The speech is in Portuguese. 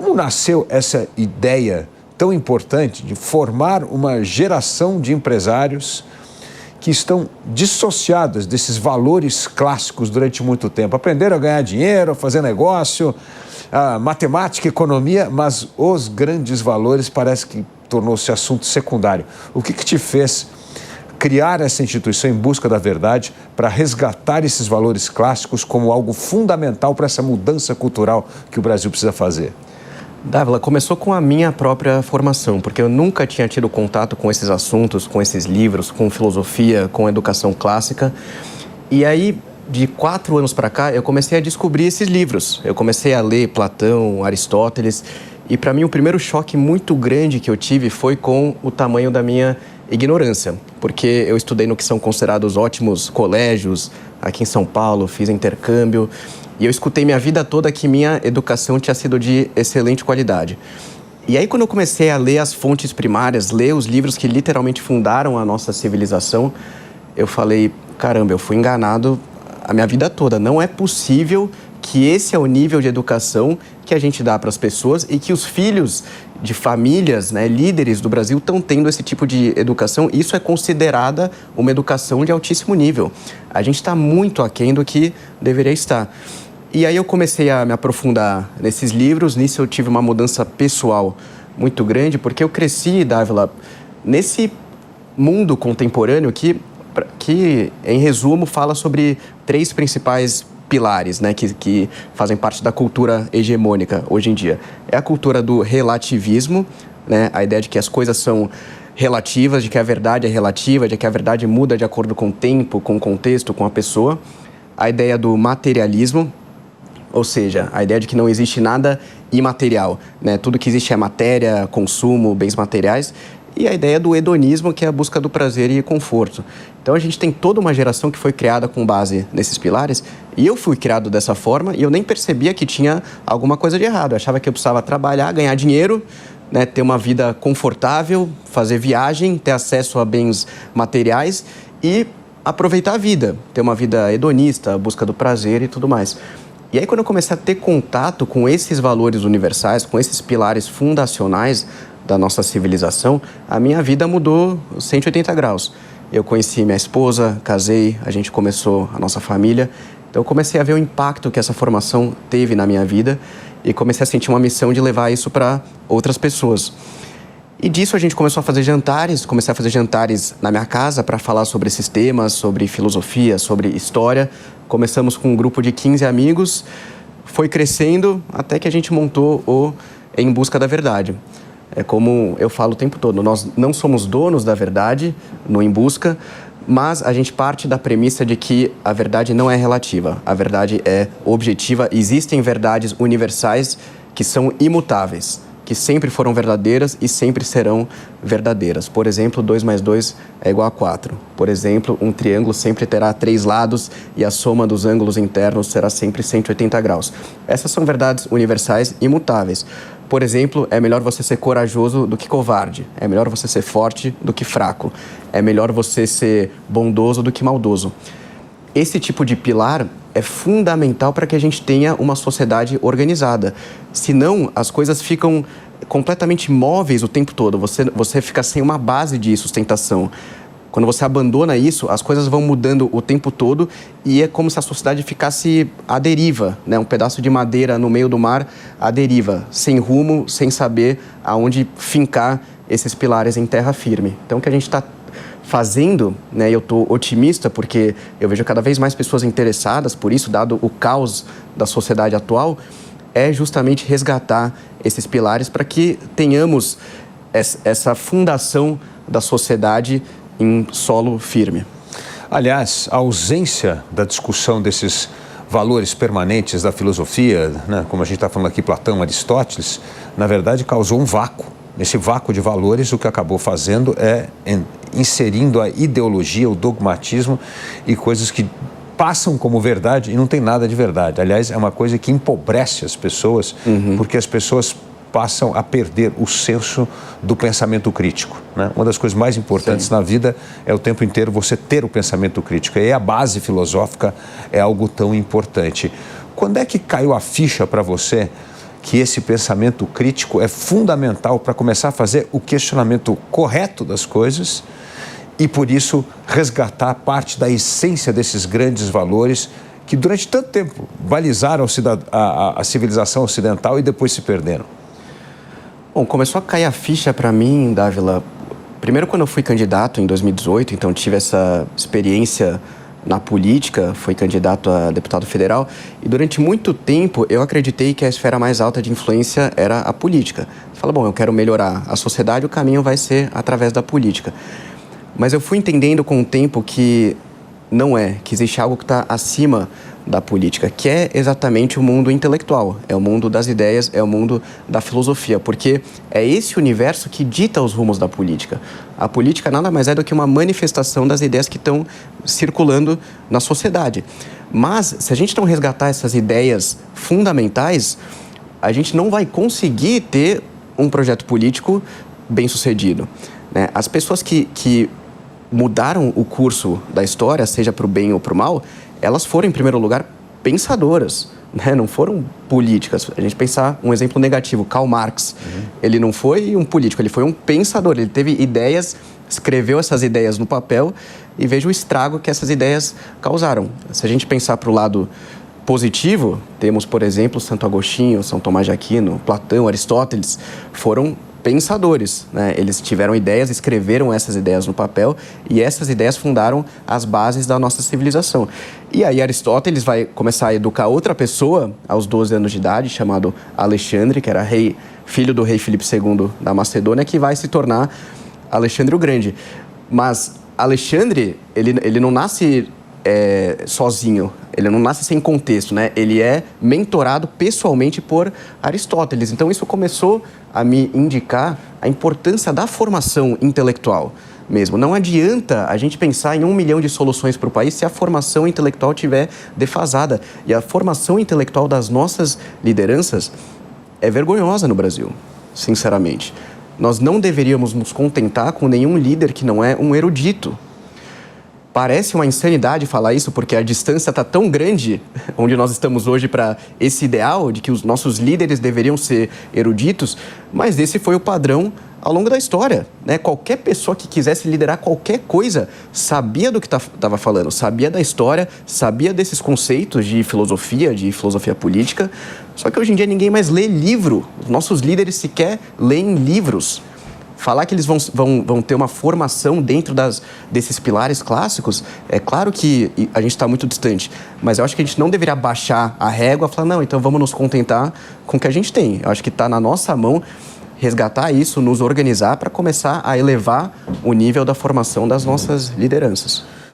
Como nasceu essa ideia tão importante de formar uma geração de empresários que estão dissociados desses valores clássicos durante muito tempo? Aprenderam a ganhar dinheiro, a fazer negócio, a matemática, economia, mas os grandes valores parece que tornou-se assunto secundário. O que te fez criar essa instituição em busca da verdade para resgatar esses valores clássicos como algo fundamental para essa mudança cultural que o Brasil precisa fazer? Dávila, começou com a minha própria formação, porque eu nunca tinha tido contato com esses assuntos, com esses livros, com filosofia, com educação clássica. E aí, de 4 anos para cá, eu comecei a descobrir esses livros. Eu comecei a ler Platão, Aristóteles, e para mim o primeiro choque muito grande que eu tive foi com o tamanho da minha ignorância, porque eu estudei no que são considerados ótimos colégios, aqui em São Paulo, fiz intercâmbio, e eu escutei minha vida toda que minha educação tinha sido de excelente qualidade. E aí, quando eu comecei a ler as fontes primárias, ler os livros que literalmente fundaram a nossa civilização, eu falei, caramba, eu fui enganado a minha vida toda. Não é possível que esse é o nível de educação que a gente dá para as pessoas e que os filhos de famílias, né, líderes do Brasil estão tendo esse tipo de educação. Isso é considerada uma educação de altíssimo nível. A gente está muito aquém do que deveria estar. E aí eu comecei a me aprofundar nesses livros. Nisso eu tive uma mudança pessoal muito grande, porque eu cresci, Dávila, nesse mundo contemporâneo que em resumo, fala sobre 3 principais pilares, né, que fazem parte da cultura hegemônica hoje em dia. É a cultura do relativismo, né, a ideia de que as coisas são relativas, de que a verdade é relativa, de que a verdade muda de acordo com o tempo, com o contexto, com a pessoa. A ideia do materialismo, ou seja, a ideia de que não existe nada imaterial, né? Tudo que existe é matéria, consumo, bens materiais. E a ideia do hedonismo, que é a busca do prazer e conforto. Então a gente tem toda uma geração que foi criada com base nesses pilares, e eu fui criado dessa forma e eu nem percebia que tinha alguma coisa de errado. Eu achava que eu precisava trabalhar, ganhar dinheiro, né, ter uma vida confortável, fazer viagem, ter acesso a bens materiais e aproveitar a vida, ter uma vida hedonista, a busca do prazer e tudo mais. E aí, quando eu comecei a ter contato com esses valores universais, com esses pilares fundacionais da nossa civilização, a minha vida mudou 180 graus. Eu conheci minha esposa, casei, a gente começou a nossa família. Então, eu comecei a ver o impacto que essa formação teve na minha vida e comecei a sentir uma missão de levar isso para outras pessoas. E disso a gente começou a fazer jantares, comecei a fazer jantares na minha casa para falar sobre esses temas, sobre filosofia, sobre história. Começamos com um grupo de 15 amigos, foi crescendo até que a gente montou o Em Busca da Verdade. É como eu falo o tempo todo, nós não somos donos da verdade no Em Busca, mas a gente parte da premissa de que a verdade não é relativa, a verdade é objetiva. Existem verdades universais que são imutáveis, que sempre foram verdadeiras e sempre serão verdadeiras. Por exemplo, 2 mais 2 é igual a 4. Por exemplo, um triângulo sempre terá 3 lados e a soma dos ângulos internos será sempre 180 graus. Essas são verdades universais imutáveis. Por exemplo, é melhor você ser corajoso do que covarde. É melhor você ser forte do que fraco. É melhor você ser bondoso do que maldoso. Esse tipo de pilar é fundamental para que a gente tenha uma sociedade organizada. Senão, as coisas ficam completamente móveis o tempo todo. Você fica sem uma base de sustentação. Quando você abandona isso, as coisas vão mudando o tempo todo e é como se a sociedade ficasse à deriva, né? Um pedaço de madeira no meio do mar à deriva, sem rumo, sem saber aonde fincar esses pilares em terra firme. Então, o que a gente está fazendo, né, eu estou otimista porque eu vejo cada vez mais pessoas interessadas por isso, dado o caos da sociedade atual, é justamente resgatar esses pilares para que tenhamos essa fundação da sociedade em solo firme. Aliás, a ausência da discussão desses valores permanentes da filosofia, né, como a gente está falando aqui, Platão, Aristóteles, na verdade causou um vácuo. Nesse vácuo de valores, o que acabou fazendo é inserindo a ideologia, o dogmatismo e coisas que passam como verdade e não tem nada de verdade. Aliás, é uma coisa que empobrece as pessoas, porque as pessoas passam a perder o senso do pensamento crítico, né? Uma das coisas mais importantes na vida é o tempo inteiro você ter o pensamento crítico. E a base filosófica é algo tão importante. Quando é que caiu a ficha para você que esse pensamento crítico é fundamental para começar a fazer o questionamento correto das coisas e, por isso, resgatar parte da essência desses grandes valores que durante tanto tempo balizaram a civilização ocidental e depois se perderam? Bom, começou a cair a ficha para mim, Dávila, primeiro quando eu fui candidato em 2018, então tive essa experiência na política, fui candidato a deputado federal e durante muito tempo eu acreditei que a esfera mais alta de influência era a política. Você fala, bom, eu quero melhorar a sociedade, o caminho vai ser através da política. Mas eu fui entendendo com o tempo que não é, que existe algo que está acima da política, que é exatamente o mundo intelectual, é o mundo das ideias, é o mundo da filosofia, porque é esse universo que dita os rumos da política. A política nada mais é do que uma manifestação das ideias que estão circulando na sociedade. Mas, se a gente não resgatar essas ideias fundamentais, a gente não vai conseguir ter um projeto político bem-sucedido, né? As pessoas que mudaram o curso da história, seja para o bem ou para o mal, elas foram, em primeiro lugar, pensadoras, né? Não foram políticas. A gente pensar um exemplo negativo, Karl Marx. Ele não foi um político, ele foi um pensador. Ele teve ideias, escreveu essas ideias no papel e veja o estrago que essas ideias causaram. Se a gente pensar para o lado positivo, temos, por exemplo, Santo Agostinho, São Tomás de Aquino, Platão, Aristóteles, foram pensadores, né? Eles tiveram ideias, escreveram essas ideias no papel e essas ideias fundaram as bases da nossa civilização. E aí Aristóteles vai começar a educar outra pessoa aos 12 anos de idade, chamado Alexandre, que era filho do rei Filipe II da Macedônia, que vai se tornar Alexandre o Grande. Mas Alexandre, ele não nasce sozinho, ele não nasce sem contexto, né? Ele é mentorado pessoalmente por Aristóteles. Então isso começou a me indicar a importância da formação intelectual mesmo. Não adianta a gente pensar em 1 milhão de soluções para o país se a formação intelectual estiver defasada. E a formação intelectual das nossas lideranças é vergonhosa no Brasil, sinceramente. Nós não deveríamos nos contentar com nenhum líder que não é um erudito. Parece uma insanidade falar isso, porque a distância está tão grande onde nós estamos hoje para esse ideal de que os nossos líderes deveriam ser eruditos, mas esse foi o padrão ao longo da história, né? Qualquer pessoa que quisesse liderar qualquer coisa sabia do que estava falando, sabia da história, sabia desses conceitos de filosofia política, só que hoje em dia ninguém mais lê livro, os nossos líderes sequer leem livros. Falar que eles vão ter uma formação dentro desses pilares clássicos, é claro que a gente está muito distante, mas eu acho que a gente não deveria baixar a régua e falar, não, então vamos nos contentar com o que a gente tem. Eu acho que está na nossa mão resgatar isso, nos organizar para começar a elevar o nível da formação das nossas lideranças.